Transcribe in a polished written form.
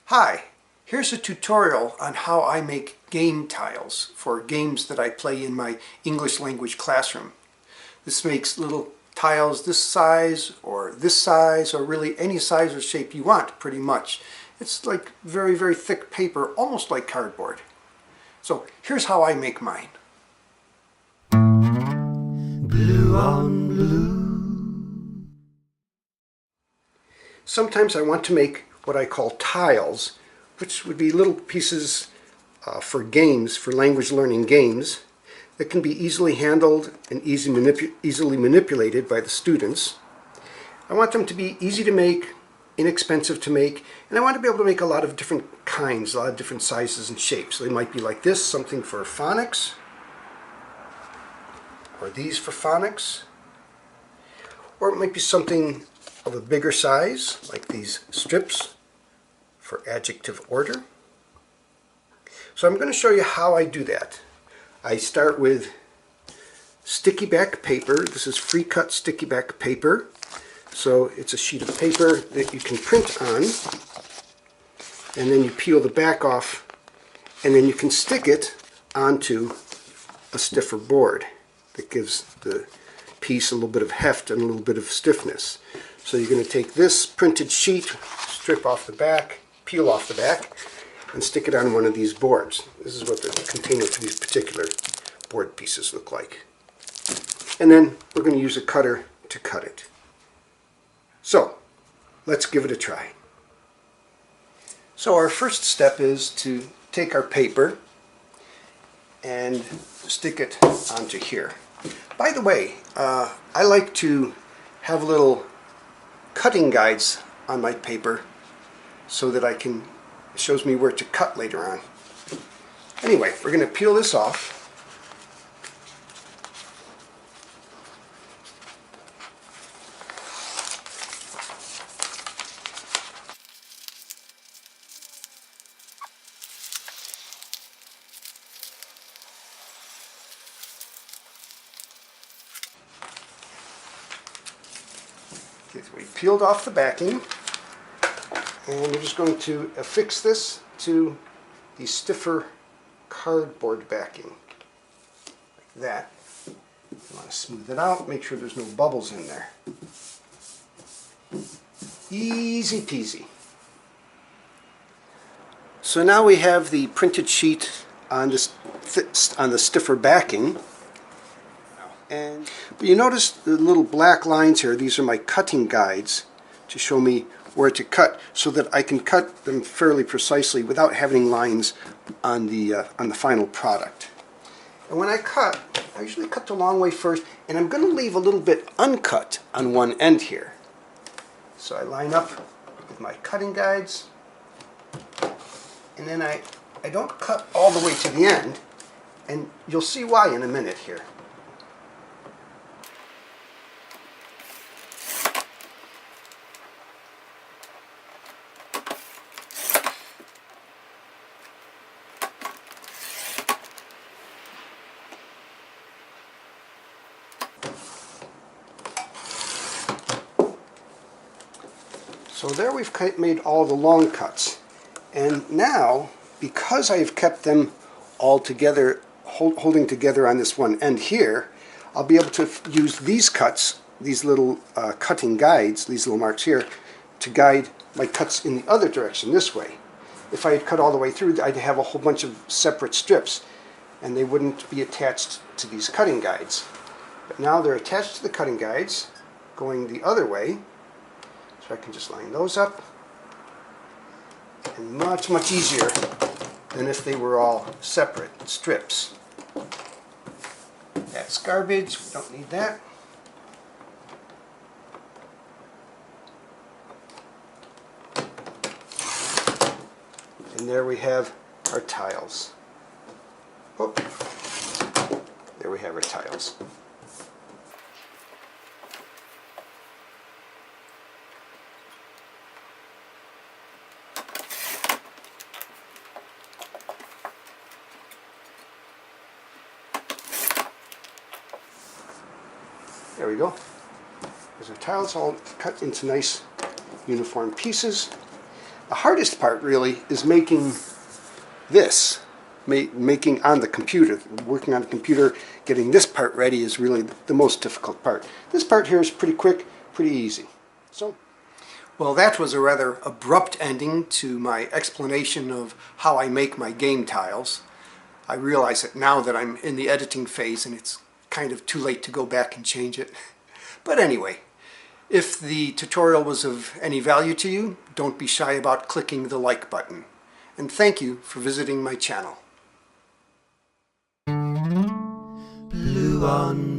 Hi, here's a tutorial on how I make game tiles for games that I play in my English language classroom. This makes little tiles this size or really any size or shape you want pretty much. It's like very, very thick paper, almost like cardboard. So here's how I make mine. Blue on blue. Sometimes I want to make what I call tiles, which would be little pieces for games, for language learning games, that can be easily handled and easily manipulated by the students. I want them to be easy to make, inexpensive to make, and I want to be able to make a lot of different kinds, a lot of different sizes and shapes. They might be like this, something for phonics, or these for phonics, or it might be something of a bigger size, like these strips for adjective order. So I'm going to show you how I do that. I start with sticky back paper. This is free cut sticky back paper. So it's a sheet of paper that you can print on, and then you peel the back off, and then you can stick it onto a stiffer board that gives the piece a little bit of heft and a little bit of stiffness. So you're going to take this printed sheet, strip off the back, peel off the back, and stick it on one of these boards. This is what the container for these particular board pieces look like. And then we're going to use a cutter to cut it. So let's give it a try. So our first step is to take our paper and stick it onto here. By the way, I like to have little cutting guides on my paper so that it shows me where to cut later on. Anyway, we're going to peel this off. Okay, so we peeled off the backing, and we're just going to affix this to the stiffer cardboard backing, like that. You want to smooth it out, make sure there's no bubbles in there. Easy peasy. So now we have the printed sheet on the stiffer backing. But you notice the little black lines here. These are my cutting guides to show me where to cut, so that I can cut them fairly precisely without having lines on the final product. And when I cut, I usually cut the long way first, and I'm going to leave a little bit uncut on one end here. So I line up with my cutting guides, and then I don't cut all the way to the end, and you'll see why in a minute here. So there we've made all the long cuts. And now, because I've kept them all together, holding together on this one end here, I'll be able to use these cuts, these little cutting guides, these little marks here, to guide my cuts in the other direction, this way. If I had cut all the way through, I'd have a whole bunch of separate strips, and they wouldn't be attached to these cutting guides. But now they're attached to the cutting guides, going the other way. So I can just line those up, and much, much easier than if they were all separate strips. That's garbage, we don't need that. And there we have our tiles. Oh, there we have our tiles. There we go. There's our tiles all cut into nice uniform pieces. The hardest part really is making this, making on the computer, working on the computer, getting this part ready is really the most difficult part. This part here is pretty quick, pretty easy. So, well, that was a rather abrupt ending to my explanation of how I make my game tiles. I realize it now that I'm in the editing phase and it's kind of too late to go back and change it. But anyway, if the tutorial was of any value to you, don't be shy about clicking the like button. And thank you for visiting my channel. Blue on